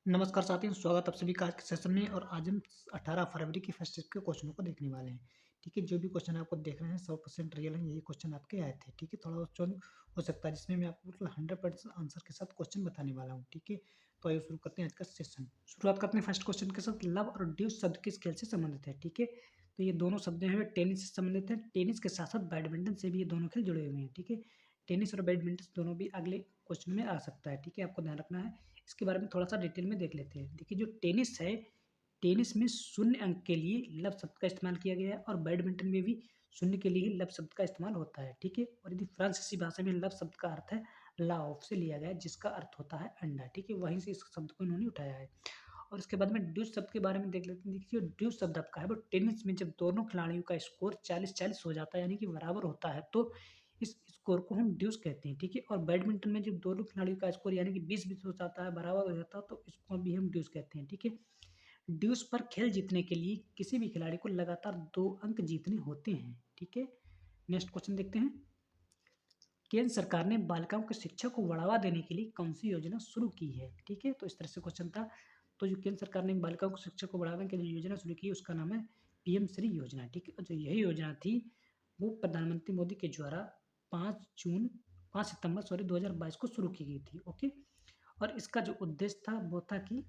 नमस्कार साथियों, स्वागत आप सभी का आज के सेशन में। और आज हम 18 फरवरी की फर्स्ट शिफ्ट के क्वेश्चनों को देखने वाले हैं। ठीक है, जो भी क्वेश्चन आपको देख रहे हैं 100% रियल हैं, यही क्वेश्चन आपके आए थे। ठीक है, थोड़ा क्वेश्चन हो सकता है जिसमें मैं आपको बिल्कुल 100% आंसर के साथ क्वेश्चन बताने वाला हूँ। ठीक है, तो आइए शुरू करते हैं आज का सेशन। शुरुआत करते हैं फर्स्ट क्वेश्चन के साथ। लव और ड्यूस शब्द किस खेल से संबंधित है? ठीक है, तो ये दोनों शब्द हैं टेनिस से संबंधित है। टेनिस के साथ साथ बैडमिंटन से भी ये दोनों खेल जुड़े हुए हैं। ठीक है, टेनिस और बैडमिंटन दोनों भी अगले क्वेश्चन में आ सकता है। ठीक है, आपको ध्यान रखना है। इसके बारे में थोड़ा-सा डिटेल में देख लेते हैं। देखिए, जो टेनिस है, टेनिस में शून्य अंक के लिए लव शब्द का इस्तेमाल किया गया है और बैडमिंटन में भी शून्य के लिए ही लव शब्द का इस्तेमाल होता है। ठीक है, और यदि फ्रांसीसी भाषा में लव शब्द का अर्थ है ला ऑफ से लिया गया है, जिसका अर्थ होता है अंडा। ठीक है, वहीं से इस शब्द को इन्होंने उठाया है। और इसके बाद में ड्यूस शब्द के बारे में देख लेते हैं। देखिए, जो ड्यूस शब्द आपका है वो टेनिस में जब दोनों खिलाड़ियों का स्कोर 40-40 हो जाता है, यानी कि बराबर होता है, तो इस स्कोर को हम ड्यूस कहते हैं। ठीक है, और बैडमिंटन में जब दोनों खिलाड़ियों का स्कोर यानी कि 20-20 हो जाता है, बराबर हो जाता है, तो इसको भी हम ड्यूस कहते हैं। ठीक है, ड्यूस पर खेल जीतने के लिए किसी भी खिलाड़ी को लगातार 2 अंक जीतने होते हैं। ठीक है, नेक्स्ट क्वेश्चन देखते हैं। केंद्र सरकार ने बालिकाओं की शिक्षा को बढ़ावा देने के लिए कौन सी योजना शुरू की है? ठीक है, तो इस तरह से क्वेश्चन था। तो जो केंद्र सरकार ने बालिकाओं की शिक्षा को बढ़ाने के लिए योजना शुरू की, उसका नाम है पीएम श्री योजना। ठीक है, और जो यही योजना थी वो प्रधानमंत्री मोदी के द्वारा 5 जून 5 सितंबर 2022 को शुरू की गई थी। ओके, और इसका जो उद्देश्य था वो था कि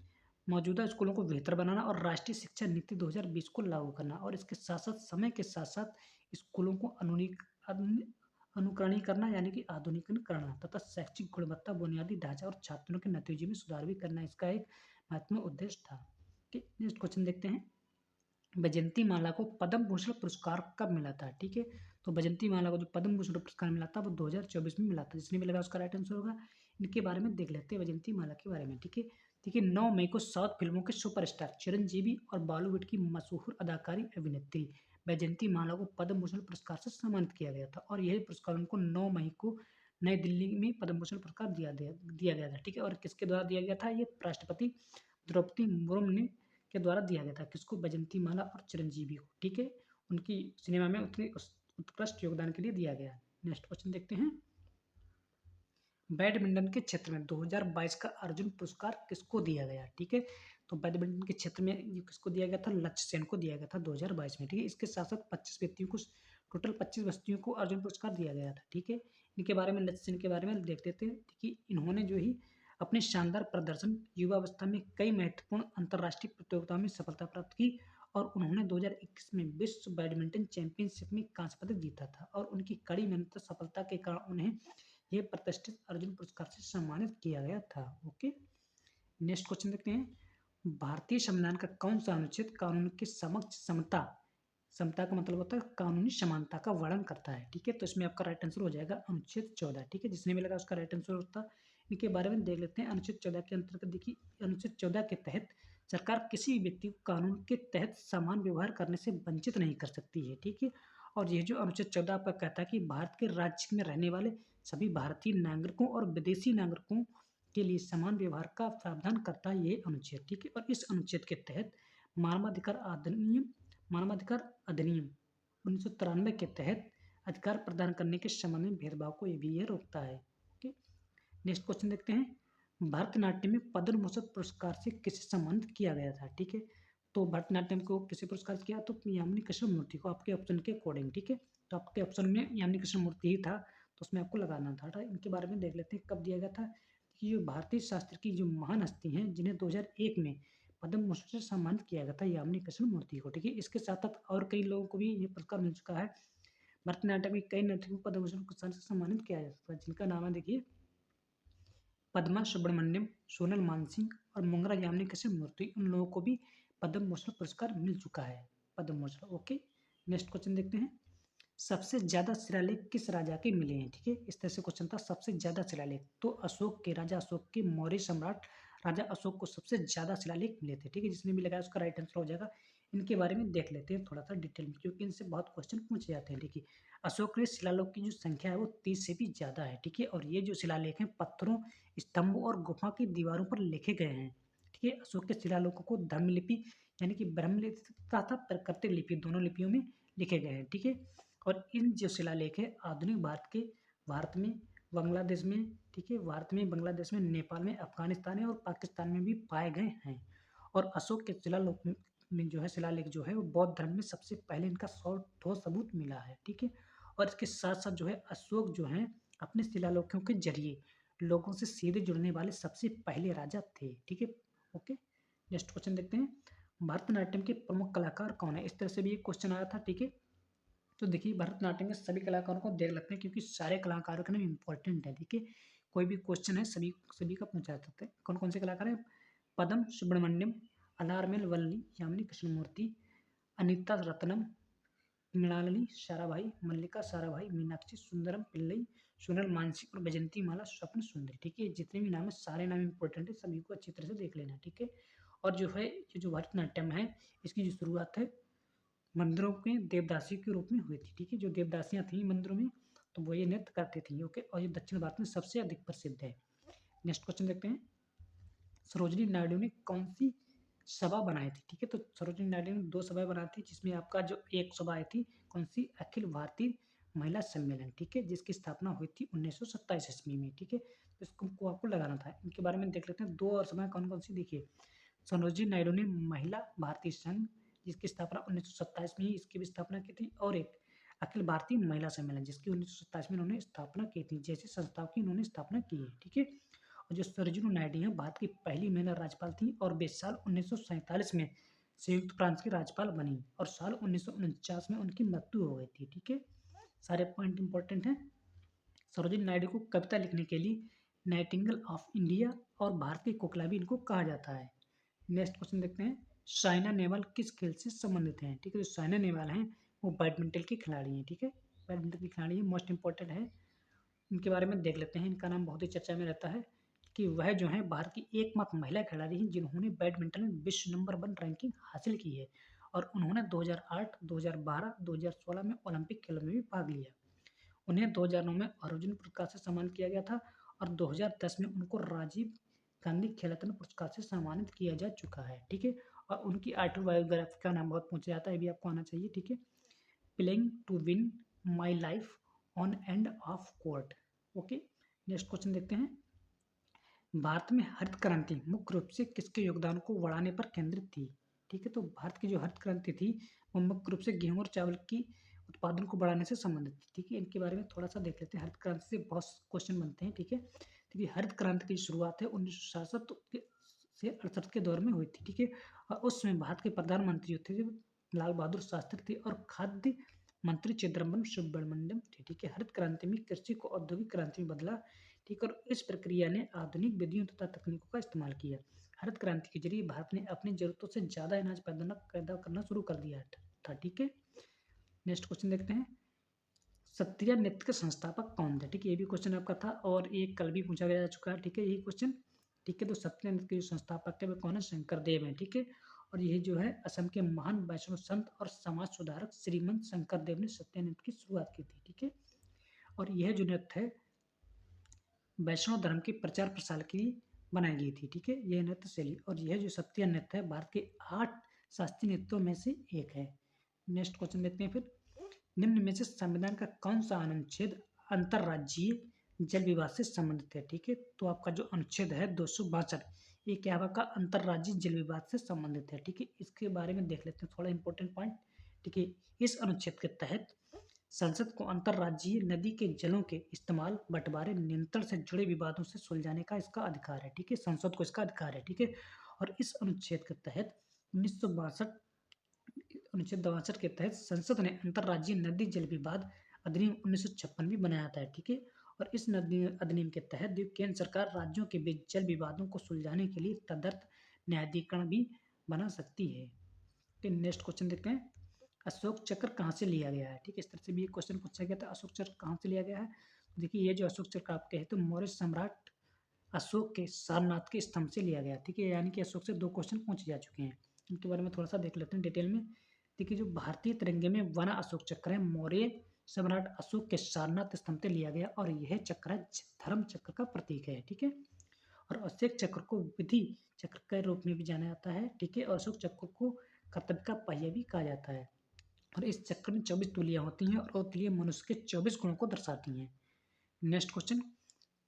मौजूदा स्कूलों को बेहतर बनाना और राष्ट्रीय शिक्षा नीति 2020 को लागू करना, और इसके साथ-साथ समय के साथ-साथ स्कूलों को अनुकरणीय करना, यानी कि आधुनिकीकरण करना तथा शैक्षिक गुणवत्ता, बुनियादी ढांचा और छात्रों के नतीजे में सुधार भी करना इसका एक महत्वपूर्ण उद्देश्य था। ठीक, नेक्स्ट क्वेश्चन देखते हैं। वैजयंती माला को पद्म भूषण पुरस्कार कब मिला था? ठीक है, तो वैजयंती माला को जो पद्म भूषण पुरस्कार मिला था वो 2024 में मिला था। जिसने भी लगा उसका राइट आंसर होगा। इनके बारे में देख लेते हैं, वैजयंती माला के बारे में। ठीक है, देखिए, 9 मई को साउथ फिल्मों के सुपरस्टार चिरंजीवी और बॉलीवुड की मशहूर अदाकारी अभिनेत्री वैजयंती माला को पद्म भूषण पुरस्कार से सम्मानित किया गया था, और यही पुरस्कार उनको 9 मई को नई दिल्ली में पद्म भूषण पुरस्कार दिया गया था। ठीक है, और किसके द्वारा दिया गया था? ये राष्ट्रपति द्रौपदी मुर्मू ने के द्वारा दिया गया था। किसको? वैजयंती माला और चिरंजीवी को। ठीक है, उनकी सिनेमा में उतने उत्कृष्ट योगदान के लिए दिया गया। नेक्स्ट क्वेश्चन देखते हैं। बैडमिंटन के क्षेत्र में 2022 का अर्जुन पुरस्कार किसको दिया गया? ठीक है, तो बैडमिंटन के क्षेत्र में ये किसको दिया गया था? लक्ष्य सेन को दिया गया था 2022 में। ठीक है, इसके साथ साथ 25 व्यक्तियों को, टोटल 25 व्यक्तियों को अर्जुन पुरस्कार दिया गया था। ठीक है, इनके बारे में, लक्ष्य सेन के बारे में देख लेते हैं कि इन्होंने जो ही अपने शानदार प्रदर्शन युवावस्था में कई महत्वपूर्ण अंतर्राष्ट्रीय प्रतियोगिताओं में सफलता प्राप्त की, और उन्होंने 2021 में विश्व बैडमिंटन चैंपियनशिप में कांस्य पदक जीता था, और उनकी कड़ी मेहनत और सफलता के कारण उन्हें ये प्रतिष्ठित अर्जुन पुरस्कार से सम्मानित किया गया था। ओके, नेक्स्ट क्वेश्चन देखते हैं। भारतीय संविधान का कौन सा अनुच्छेद कानून के समक्ष समता, समता का मतलब होता है कानूनी समानता का वर्णन करता है? ठीक है, तो इसमें आपका राइट आंसर हो जाएगा अनुच्छेद 14। ठीक है, जिसने भी लगा उसका राइट आंसर होता है। इनके बारे में देख लेते हैं। अनुच्छेद 14 के अंतर्गत देखिए, अनुच्छेद 14 के तहत सरकार किसी भी व्यक्ति को कानून के तहत समान व्यवहार करने से वंचित नहीं कर सकती है। ठीक है, और ये जो अनुच्छेद 14 आपका कहता है कि भारत के राज्य में रहने वाले सभी भारतीय नागरिकों और विदेशी नागरिकों के लिए समान व्यवहार का प्रावधान करता है ये अनुच्छेद। ठीक है, और इस अनुच्छेद के तहत मानवाधिकार अधिनियम मानवाधिकार अधिनियम 1993 के तहत अधिकार प्रदान करने के संबंध में भेदभाव को ये भी रोकता है। ओके, नेक्स्ट क्वेश्चन देखते हैं। भरतनाट्यम में पद्म भूषण पुरस्कार से किसे सम्मानित किया गया था? ठीक है, तो भरतनाट्यम को किसे पुरस्कार किया? तो यामिनी कृष्ण मूर्ति को, आपके ऑप्शन के अकॉर्डिंग। ठीक है, तो आपके ऑप्शन में यामिनी कृष्ण मूर्ति ही था, तो उसमें आपको लगाना था। इनके बारे में देख लेते हैं कब दिया गया था। कि जो भारतीय शास्त्र की जो महान हस्ती हैं, जिन्हें 2001 में पद्म भूषण से सम्मानित किया गया था यामिनी कृष्ण मूर्ति को। ठीक है, इसके साथ साथ और कई लोगों को भी ये पुरस्कार मिल चुका है। भरतनाट्यम में कई नर्तकियों को पद्म भूषण पुरस्कार से सम्मानित किया जा सकता है, जिनका नाम है देखिए पद्मा सुब्रमण्यम, सोनल मानसिंह और मुंगरा यामिनी कृष्ण मूर्ति। उन लोगों को भी पद्म भूषण पुरस्कार मिल चुका है, Padma Bhushan. Okay, next question देखते हैं। सबसे ज्यादा शिलालेख किस राजा के मिले हैं? ठीक है, इस तरह से क्वेश्चन था। सबसे ज्यादा शिलालेख तो अशोक के, राजा अशोक के, मौर्य सम्राट राजा अशोक को सबसे ज्यादा शिलालेख मिले थे। ठीक है, जिसने भी लगाया उसका राइट आंसर हो जाएगा। इनके बारे में देख लेते हैं थोड़ा सा डिटेल में, क्योंकि इनसे बहुत क्वेश्चन पूछे जाते हैं। देखिए, अशोक के शिलालेख की जो संख्या है वो 30 से भी ज्यादा है। ठीक है, और ये जो शिलालेख हैं पत्थरों, स्तंभों और गुफा की दीवारों पर लिखे गए हैं। ठीक है, अशोक के शिलालेखों को धर्मलिपि यानी कि ब्रह्मलिपि तथा प्राकृतिक लिपि दोनों लिपियों में लिखे गए हैं। ठीक है, और इन जो शिलालेख है आधुनिक भारत में बांग्लादेश में, ठीक है, भारत में, बांग्लादेश में, नेपाल में, अफ़गानिस्तान में और पाकिस्तान में भी पाए गए हैं। और अशोक के में जो है शिलालेख जो है वो बौद्ध धर्म में सबसे पहले इनका ठोस सबूत मिला है, ठीक है। और इसके साथ-साथ जो है अशोक जो हैं अपने शिलालेखों के ज़रिए लोगों से सीधे जुड़ने वाले सबसे पहले राजा थे, ठीक है। ओके, नेक्स्ट क्वेश्चन देखते हैं। भरतनाट्यम के प्रमुख कलाकार कौन है? इस तरह से भी एक क्वेश्चन आया था, ठीक है। तो देखिए भरतनाट्यम के सभी कलाकारों को देख लेते हैं क्योंकि सारे कलाकारों के नाम इंपॉर्टेंट है, ठीक है। कोई भी क्वेश्चन है सभी सभी का पूछा जा सकता है। कौन कौन से कलाकार हैं? पदम सुब्रमण्यम, अलारमेल वल्ली, यामिनी कृष्णमूर्ति, अनीता रत्नम, मृणालिनी साराभाई, मल्लिका साराभाई, मीनाक्षी सुंदरम पिल्लई, सोनल मानसी और वैजंती माला स्वप्न सुंदरी, ठीक है। जितने भी नाम है सारे नाम इंपॉर्टेंट है, सभी को अच्छी तरह से देख लेना, ठीक है। और जो है ये जो भरतनाट्यम है इसकी जो शुरुआत है मंदिरों के देवदासी के रूप में हुई थी, ठीक है। जो देवदासियां थी मंदिरों में तो वो ये नृत्य करती थी, ओके। और ये दक्षिण भारत में सबसे अधिक प्रसिद्ध है। नेक्स्ट क्वेश्चन देखते हैं। सरोजिनी नायडू ने कौन सी सभा बनाई थी, ठीक है। तो सरोजिनी नायडू ने 2 सभाएँ बनाई थी जिसमें आपका जो एक सभा आई थी कौन सी? अखिल भारतीय महिला सम्मेलन, ठीक है, जिसकी स्थापना हुई थी 1927 ईस्वी में, ठीक है। तो इसको को आपको लगाना था। इनके बारे में देख लेते हैं। 2 और सभाएँ कौन-कौन सी देखिए। सरोजिनी नायडू ने महिला भारतीय संघ जिसकी स्थापना 1927 में ही इसकी भी स्थापना की थी, और एक अखिल भारतीय महिला सम्मेलन जिसकी 1927 में इन्होंने स्थापना की थी। जैसी संस्थाओं की इन्होंने स्थापना की है, ठीक है। और जो सरोजिनी नायडू हैं भारत की पहली महिला राज्यपाल थी और वे साल 1947 में संयुक्त प्रांत की राज्यपाल बनी और साल 1949 में उनकी मृत्यु हो गई थी, ठीक है। सारे पॉइंट इंपॉर्टेंट हैं। सरोजिनी नायडू को कविता लिखने के लिए नाइटिंगेल ऑफ इंडिया और भारत की कोकिला भी इनको कहा जाता है। नेक्स्ट क्वेश्चन देखते हैं। साइना नेहवाल किस खेल से संबंधित हैं, ठीक है। जो साइना नेहवाल हैं वो बैडमिंटन की खिलाड़ी हैं, ठीक है। बैडमिंटन की खिलाड़ी है, मोस्ट इंपॉर्टेंट है। इनके बारे में देख लेते हैं। इनका नाम बहुत ही चर्चा में रहता है कि वह जो है भारत की एकमात्र महिला खिलाड़ी हैं जिन्होंने बैडमिंटन में विश्व नंबर 1 रैंकिंग हासिल की है। और उन्होंने 2008, 2012, 2016 में ओलंपिक खेलों में भी भाग लिया। उन्हें 2009 में अर्जुन पुरस्कार से सम्मानित किया गया था और 2010 में उनको राजीव गांधी खेल रत्न पुरस्कार से सम्मानित किया जा चुका है, ठीक है। और उनकी ऑटोबायोग्राफी का नाम बहुत पूछा जाता है, ये भी आपको आना चाहिए, ठीक है। Playing to win my life on and off court, okay. Next question देखते हैं। भारत में हरित क्रांति मुख्य रूप से किसके योगदान को बढ़ाने पर केंद्रित थी, ठीक है। तो भारत की जो हरित क्रांति थी वो मुख्य रूप से गेहूं और चावल की उत्पादन को बढ़ाने से संबंधित थी, ठीक है। इनके बारे में थोड़ा सा देख लेते हैं। हरित क्रांति से बहुत क्वेश्चन बनते हैं, ठीक है। देखिए हरित क्रांति की शुरुआत है 1967 से 68 के दौर में हुई थी, ठीक है। और उसमें भारत के प्रधानमंत्री थे जो लाल बहादुर शास्त्री थे और खाद्य मंत्री चिदम्बरम सुब्रमण्यम थे, ठीक है। हरित क्रांति में कृषि को औद्योगिक क्रांति में बदला, ठीक है। और इस प्रक्रिया ने आधुनिक विधियों तथा तकनीकों का इस्तेमाल किया। हरित क्रांति के जरिए भारत ने अपनी जरूरतों से ज़्यादा अनाज पैदा करना शुरू कर दिया था, ठीक है। नेक्स्ट क्वेश्चन देखते हैं। सत्रिया नृत्य के संस्थापक कौन थे, ठीक है। ये भी क्वेश्चन आपका था और ये कल भी पूछा जा चुका है, ठीक है, यही क्वेश्चन, ठीक है। तो सत्रिया नृत्य के जो संस्थापक थे वो कौन है? शंकर देव हैं, ठीक है। और ये जो है असम के महान वैष्णव संत और समाज सुधारक श्रीमंत शंकर देव ने सत्रिया नृत्य की शुरुआत की थी, ठीक है। और यह जो नृत्य है वैष्णव धर्म के प्रचार प्रसार के लिए बनाई गई थी, ठीक है। यह नृत्य शैली और यह जो सत्रिया नृत्य है भारत के 8 शास्त्रीय नृत्यों में से एक है। नेक्स्ट क्वेश्चन देखते हैं फिर। निम्न में से संविधान का कौन सा अनुच्छेद अंतर्राज्यीय जल विवाद से संबंधित है, ठीक है। तो आपका जो अनुच्छेद है 262 ये क्या आपका अंतर्राज्यीय जल विवाद से संबंधित है, ठीक है। इसके बारे में देख लेते हैं थोड़ा इंपॉर्टेंट पॉइंट, ठीक है। इस अनुच्छेद के तहत संसद को अंतर्राज्यीय नदी के जलों के इस्तेमाल बंटवारे नियंत्रण से जुड़े विवादों से सुलझाने का इसका अधिकार है, ठीक है। संसद को इसका अधिकार है, ठीक है। और इस अनुच्छेद के तहत 1962 अनुच्छेद 62 के तहत संसद ने अंतर्राज्यीय नदी जल विवाद अधिनियम 1956 भी बनाया था, ठीक है। और इस नदी अधिनियम के तहत केंद्र सरकार राज्यों के बीच जल विवादों को सुलझाने के लिए तदर्थ न्यायाधिकरण भी बना सकती है। नेक्स्ट क्वेश्चन देखते हैं। अशोक चक्र कहाँ से लिया गया है, ठीक है। इस तरह से भी एक क्वेश्चन पूछा गया था, अशोक चक्र कहाँ से लिया गया है। तो देखिए ये जो अशोक चक्र आप कहे तो मौर्य सम्राट अशोक के सारनाथ के स्तंभ से लिया गया, ठीक है। यानी कि अशोक से 2 क्वेश्चन पूछे जा चुके हैं। इनके बारे में थोड़ा सा देख लेते हैं डिटेल में। देखिए जो भारतीय तिरंगे में बना अशोक चक्र है मौर्य सम्राट अशोक के सारनाथ स्तंभ से लिया गया और यह चक्र है धर्म चक्र का प्रतीक है, ठीक है। और अशोक चक्र को विधि चक्र के रूप में भी जाना जाता है, ठीक है। और अशोक चक्र को कर्तव्य का पहिया भी कहा जाता है। और इस चक्र में 24 तुलियां होती हैं और वो तुलियां मनुष्य के 24 गुणों को दर्शाती हैं। Next question.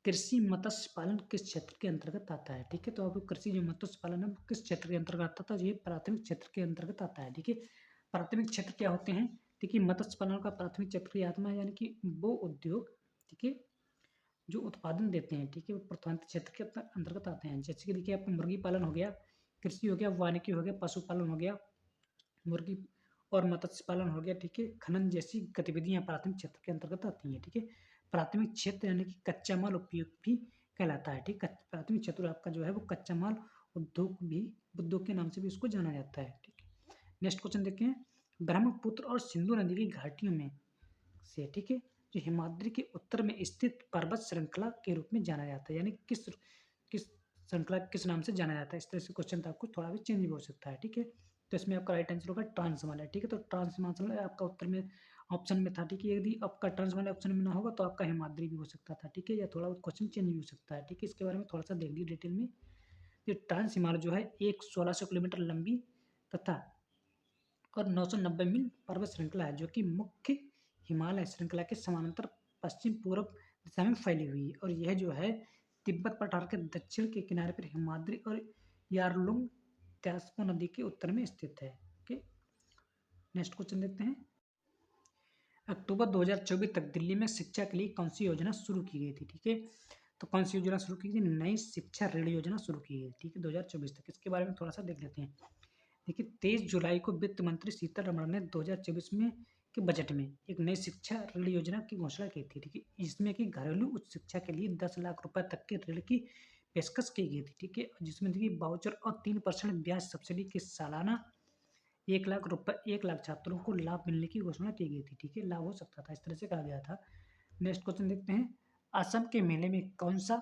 कृषि मत्स्य पालन किस क्षेत्र के अंतर्गत आता है? ठीक है, तो अब कृषि जो मत्स्य पालन है वो किस क्षेत्र के अंतर्गत आता था? ये प्राथमिक क्षेत्र के अंतर्गत आता है। ठीक है, प्राथमिक क्षेत्र क्या होते हैं? देखिए, मत्स्य पालन का प्राथमिक क्षेत्र की आत्मा है, यानी कि वो उद्योग, ठीक है, जो उत्पादन देते हैं, ठीक है, वो प्राथमिक क्षेत्र के अंतर्गत आते हैं। जैसे कि देखिए, आपका मुर्गी पालन हो गया, कृषि हो गया, वानिकी हो गया, पशुपालन हो गया, मुर्गी और मत्स्य पालन हो गया, ठीक है। खनन जैसी गतिविधियां प्राथमिक क्षेत्र के अंतर्गत आती हैं, ठीक है। प्राथमिक क्षेत्र यानी कि कच्चा माल उपयोग भी कहलाता है, ठीक। प्राथमिक क्षेत्र आपका जो है वो कच्चा माल उद्योग के नाम से भी उसको जाना जाता है, ठीक है। नेक्स्ट क्वेश्चन देखते हैं, ब्रह्मपुत्र और सिंधु नदी की घाटियों में से, ठीक है, जो हिमाद्री के उत्तर में स्थित पर्वत श्रृंखला के रूप में जाना जाता है, यानी किस किस श्रृंखला किस नाम से जाना जाता है। इस तरह से क्वेश्चन था, आपको थोड़ा भी चेंज भी हो सकता है, ठीक है। तो इसमें आपका राइट आंसर होगा ट्रांस हिमालय, ठीक है। तो ट्रांस हिमाचल आपका उत्तर में ऑप्शन में था, ठीक है। यदि आपका ट्रांस हिमालय ऑप्शन में ना होगा तो आपका हिमाद्री भी हो सकता था, ठीक है, या थोड़ा क्वेश्चन चेंज भी हो सकता है, ठीक है। इसके बारे में थोड़ा सा देख लीजिए डिटेल में। ये ट्रांस हिमालय जो है एक 1600 किलोमीटर लंबी तथा और 990 मील पर्वत श्रृंखला है, जो कि मुख्य हिमालय श्रृंखला के समानांतर पश्चिम पूर्व दिशा में फैली हुई है। और यह जो है तिब्बत पठार के दक्षिण के किनारे पर हिमाद्री और यारलुंग त्यास्पो नदी के उत्तर में स्थित है। ओके, नेक्स्ट क्वेश्चन देखते हैं। अक्टूबर 2024 तक दिल्ली में शिक्षा के लिए कौन सी योजना शुरू की गई थी? ठीक है, तो कौन सी योजना शुरू की गई? नई शिक्षा ऋण योजना शुरू की गई, ठीक है, 2024 तक। इसके बारे में थोड़ा सा देख लेते हैं। देखिए, 23 जुलाई को वित्त मंत्री सीतारमण ने 2024 में के बजट में एक नई शिक्षा ऋण योजना की घोषणा की थी, ठीक है। इसमें कि घरेलू उच्च शिक्षा के लिए 10 लाख रुपए तक के ऋण की पेशकश की गई थी, ठीक है, जिसमें देखिए वाउचर और 3% ब्याज सब्सिडी के सालाना 1 लाख छात्रों को लाभ मिलने की घोषणा की गई थी, ठीक है, लाभ हो सकता था, इस तरह से कहा गया था। नेक्स्ट क्वेश्चन देखते हैं, असम के मेले में कौन सा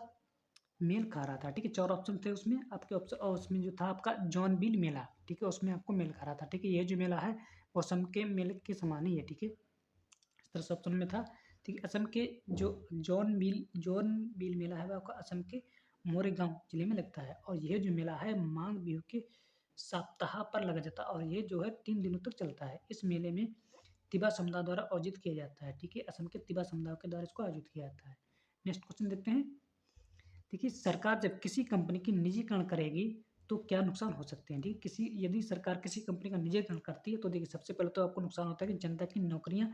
मेल खा रहा था? ठीक है, 4 ऑप्शन थे उसमें आपके ऑप्शन, और उसमें जो था आपका जॉनबिल मेला, ठीक है, उसमें आपको मेल खा रहा था, ठीक है। ये जो मेला है वो असम के मेले के समान ही है, ठीक है, इस तरह से ऑप्शन में था, ठीक है। असम के जो जॉनबिल मेला है वो आपका असम के मोरेगांव जिले में लगता है, और यह जो मेला है मांग बिहू के सप्ताह पर लगा जाता है, और ये जो है 3 दिनों तक चलता है। इस मेले में तिवा समुदाय द्वारा आयोजित किया जाता है, ठीक है, असम के तिवा समुदाय के द्वारा इसको आयोजित किया जाता है। नेक्स्ट क्वेश्चन देखते हैं। देखिए, सरकार जब किसी कंपनी की निजीकरण करेगी तो क्या नुकसान हो सकते हैं? ठीक है, किसी यदि सरकार किसी कंपनी का निजीकरण करती है तो देखिए, सबसे पहले तो आपको नुकसान होता है कि जनता की नौकरियां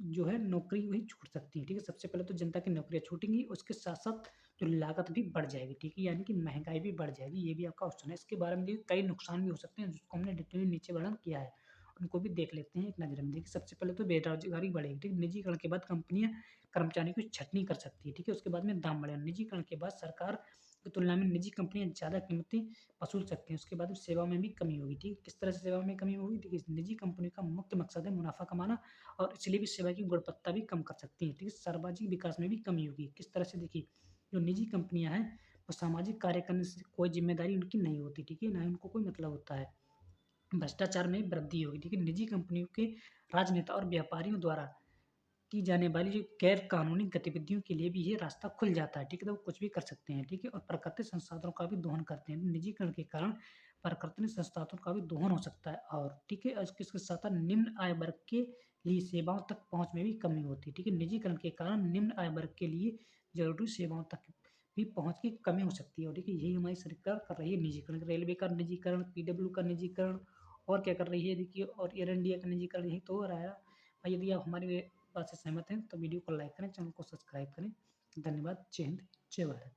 जो है नौकरी वही छूट सकती है, ठीक है। सबसे पहले तो जनता की नौकरियां छूटेंगी, उसके साथ साथ जो लागत भी बढ़ जाएगी, ठीक है, यानी कि महंगाई भी बढ़ जाएगी, ये भी आपका ऑप्शन है। इसके बारे में देखिए कई नुकसान भी हो सकते हैं, जिसको हमने डिटेल में नीचे वर्णन किया है, उनको भी देख लेते हैं एक नज़र में। देखिए, सबसे पहले तो बेरोजगारी बढ़ेगी, ठीक है। निजीकरण के बाद कंपनियां कर्मचारियों की छटनी कर सकती है, ठीक है। उसके बाद में दाम बढ़ेगा। निजीकरण के बाद सरकार की तुलना में निजी कंपनियां ज़्यादा कीमतें वसूल सकती हैं। उसके बाद सेवा में भी कमी होगी, ठीक है। किस तरह से सेवा में कमी होगी? देखिए, निजी कंपनी का मुख्य मकसद है मुनाफा कमाना, और इसलिए भी सेवा की गुणवत्ता भी कम कर सकती हैं, ठीक है। सामाजिक विकास में भी कमी होगी। किस तरह से? देखिए, जो निजी कंपनियां हैं वो सामाजिक कार्य करने से कोई जिम्मेदारी उनकी नहीं होती, ठीक है, ना ही उनको कोई मतलब होता है। भ्रष्टाचार में वृद्धि होगी, ठीक है। निजी कंपनियों के राजनेता और व्यापारियों द्वारा की जाने वाली जो गैर कानूनी गतिविधियों के लिए भी ये रास्ता खुल जाता है, ठीक है, तो वो कुछ भी कर सकते हैं, ठीक है। और प्राकृतिक संसाधनों का भी दोहन करते हैं। निजीकरण के कारण प्राकृतिक संसाधनों का भी दोहन हो सकता है, और ठीक है, इसके साथ साथ निम्न आय वर्ग के लिए सेवाओं तक पहुंच में भी कमी होती है, ठीक है। निजीकरण के कारण निम्न आय वर्ग के लिए जरूरी सेवाओं तक भी पहुंच की कमी हो सकती है, और ठीक है, यही हमारी सरकार कर रही है निजीकरण। रेलवे का निजीकरण, पीडब्ल्यू का निजीकरण, और क्या कर रही है देखिए, और एयर इंडिया का निजीकरण, यही तो हो रहा है। भाई, यदि आप हमारी बात से सहमत हैं तो वीडियो को लाइक करें, चैनल को सब्सक्राइब करें। धन्यवाद। जय हिंद, जय भारत।